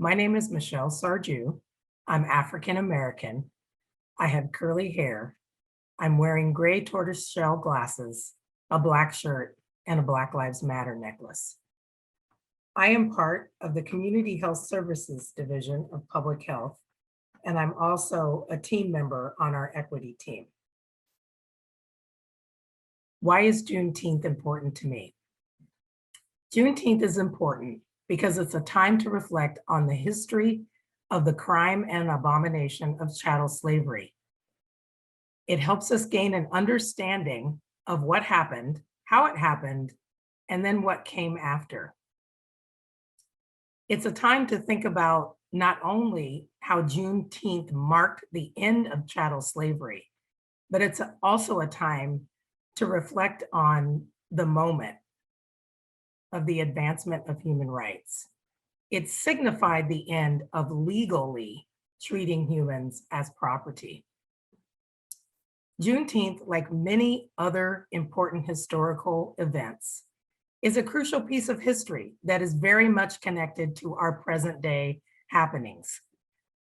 My name is Michelle Sarju. I'm African American. I have curly hair. I'm wearing gray tortoiseshell glasses, a black shirt, and a Black Lives Matter necklace. I am part of the Community Health Services Division of Public Health, and I'm also a team member on our equity team. Why is Juneteenth important to me? Juneteenth is important because it's a time to reflect on the history of the crime and abomination of chattel slavery. It helps us gain an understanding of what happened, how it happened, and then what came after. It's a time to think about not only how Juneteenth marked the end of chattel slavery, but it's also a time to reflect on the moment of the advancement of human rights. It signified the end of legally treating humans as property. Juneteenth, like many other important historical events, is a crucial piece of history that is very much connected to our present day happenings.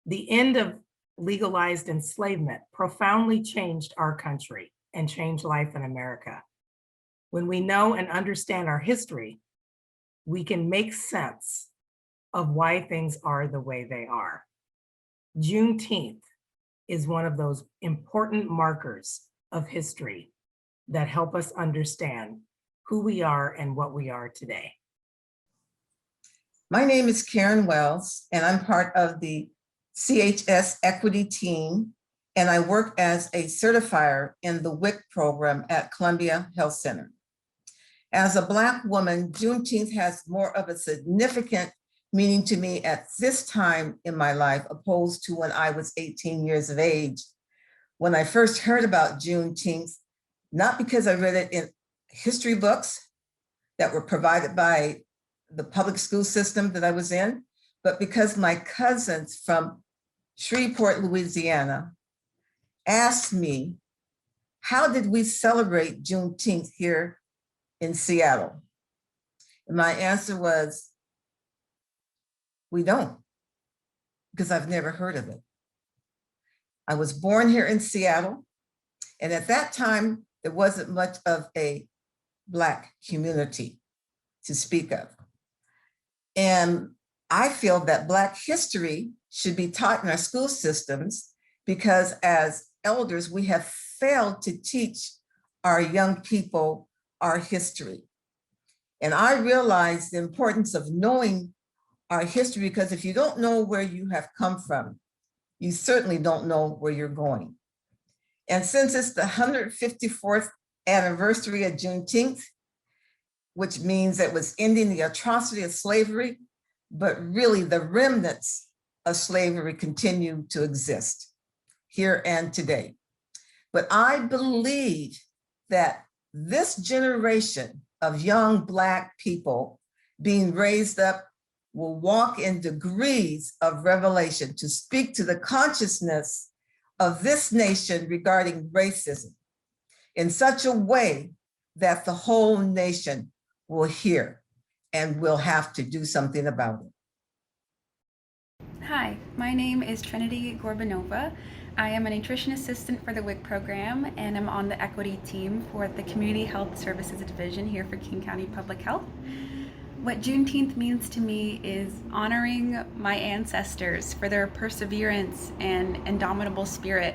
The end of legalized enslavement profoundly changed our country and changed life in America. When we know and understand our history, we can make sense of why things are the way they are. Juneteenth is one of those important markers of history that help us understand who we are and what we are today. My name is Karen Wells, and I'm part of the CHS equity team, and I work as a certifier in the WIC program at Columbia Health Center. As a Black woman, Juneteenth has more of a significant meaning to me at this time in my life, opposed to when I was 18 years of age. When I first heard about Juneteenth, not because I read it in history books that were provided by the public school system that I was in, but because my cousins from Shreveport, Louisiana, asked me, how did we celebrate Juneteenth here in Seattle? And my answer was, we don't, because I've never heard of it. I was born here in Seattle, and at that time, there wasn't much of a Black community to speak of. And I feel that Black history should be taught in our school systems because as elders, we have failed to teach our young people our history. And I realize the importance of knowing our history because if you don't know where you have come from, you certainly don't know where you're going. And since it's the 154th anniversary of Juneteenth, which means it was ending the atrocity of slavery, but really the remnants of slavery continue to exist here and today. But I believe that this generation of young Black people being raised up will walk in degrees of revelation to speak to the consciousness of this nation regarding racism in such a way that the whole nation will hear and will have to do something about it. Hi, my name is Trinity Gorbunova. I am a nutrition assistant for the WIC program, and I'm on the equity team for the Community Health Services Division here for King County Public Health. What Juneteenth means to me is honoring my ancestors for their perseverance and indomitable spirit.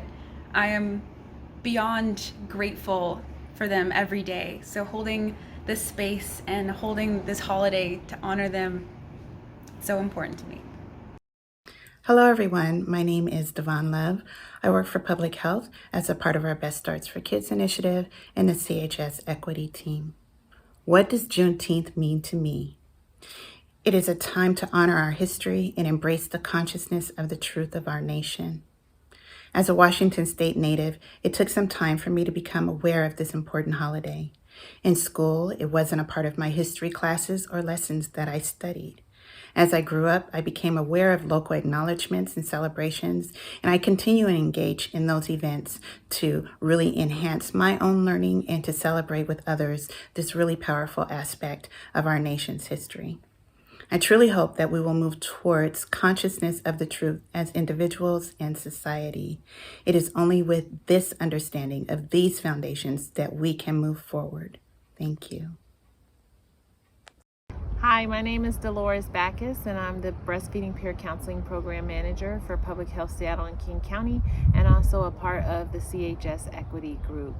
I am beyond grateful for them every day. So holding this space and holding this holiday to honor them, so important to me. Hello everyone, my name is Devon Love. I work for Public Health as a part of our Best Starts for Kids initiative and the CHS equity team. What does Juneteenth mean to me? It is a time to honor our history and embrace the consciousness of the truth of our nation. As a Washington State native, it took some time for me to become aware of this important holiday. In school, it wasn't a part of my history classes or lessons that I studied. As I grew up, I became aware of local acknowledgments and celebrations, and I continue to engage in those events to really enhance my own learning and to celebrate with others this really powerful aspect of our nation's history. I truly hope that we will move towards consciousness of the truth as individuals and society. It is only with this understanding of these foundations that we can move forward. Thank you. Hi, my name is Delores Baccus, and I'm the Breastfeeding Peer Counseling Program Manager for Public Health Seattle and King County, and also a part of the CHS Equity Group.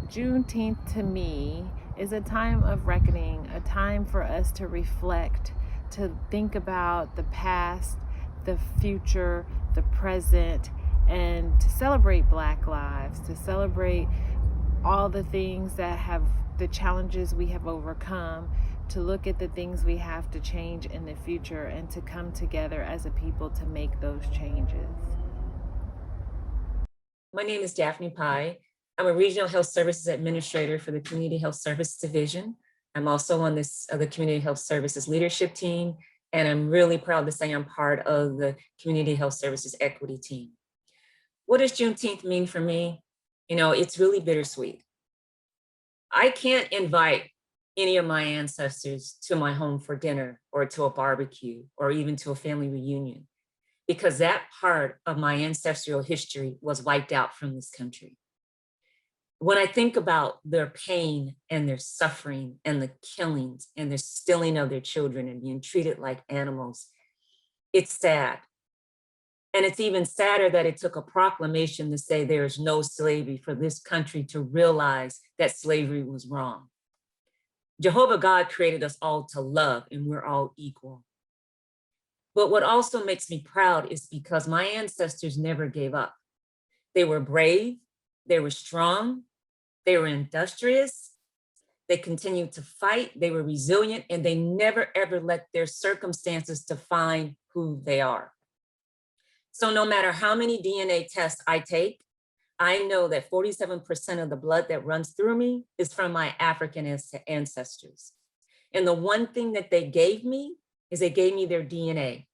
Juneteenth to me is a time of reckoning, a time for us to reflect, to think about the past, the future, the present, and to celebrate Black lives, to celebrate all the things that have the challenges we have overcome, to look at the things we have to change in the future, and to come together as a people to make those changes. My name is Daphne Pye. I'm a Regional Health Services Administrator for the Community Health Services Division. I'm also on the Community Health Services Leadership Team, and I'm really proud to say I'm part of the Community Health Services Equity Team. What does Juneteenth mean for me? You know, it's really bittersweet. I can't invite any of my ancestors to my home for dinner or to a barbecue or even to a family reunion, because that part of my ancestral history was wiped out from this country. When I think about their pain and their suffering and the killings and the stealing of their children and being treated like animals, it's sad. And it's even sadder that it took a proclamation to say there is no slavery for this country to realize that slavery was wrong. Jehovah God created us all to love, and we're all equal. But what also makes me proud is because my ancestors never gave up. They were brave, they were strong, they were industrious, they continued to fight, they were resilient, and they never ever let their circumstances define who they are. So no matter how many DNA tests I take, I know that 47% of the blood that runs through me is from my African ancestors. And the one thing that they gave me is they gave me their DNA.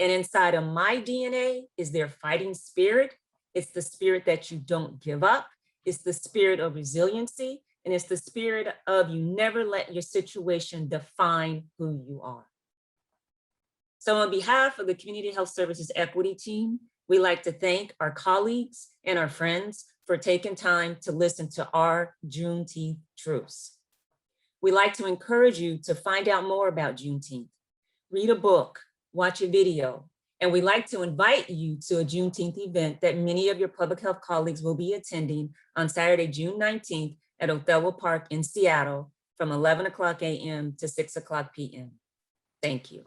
And inside of my DNA is their fighting spirit. It's the spirit that you don't give up. It's the spirit of resiliency. And it's the spirit of you never let your situation define who you are. So on behalf of the Community Health Services Equity Team, we'd like to thank our colleagues and our friends for taking time to listen to our Juneteenth truths. We'd like to encourage you to find out more about Juneteenth, read a book, watch a video, and we'd like to invite you to a Juneteenth event that many of your public health colleagues will be attending on Saturday, June 19th at Othello Park in Seattle from 11 o'clock a.m. to 6 o'clock p.m. Thank you.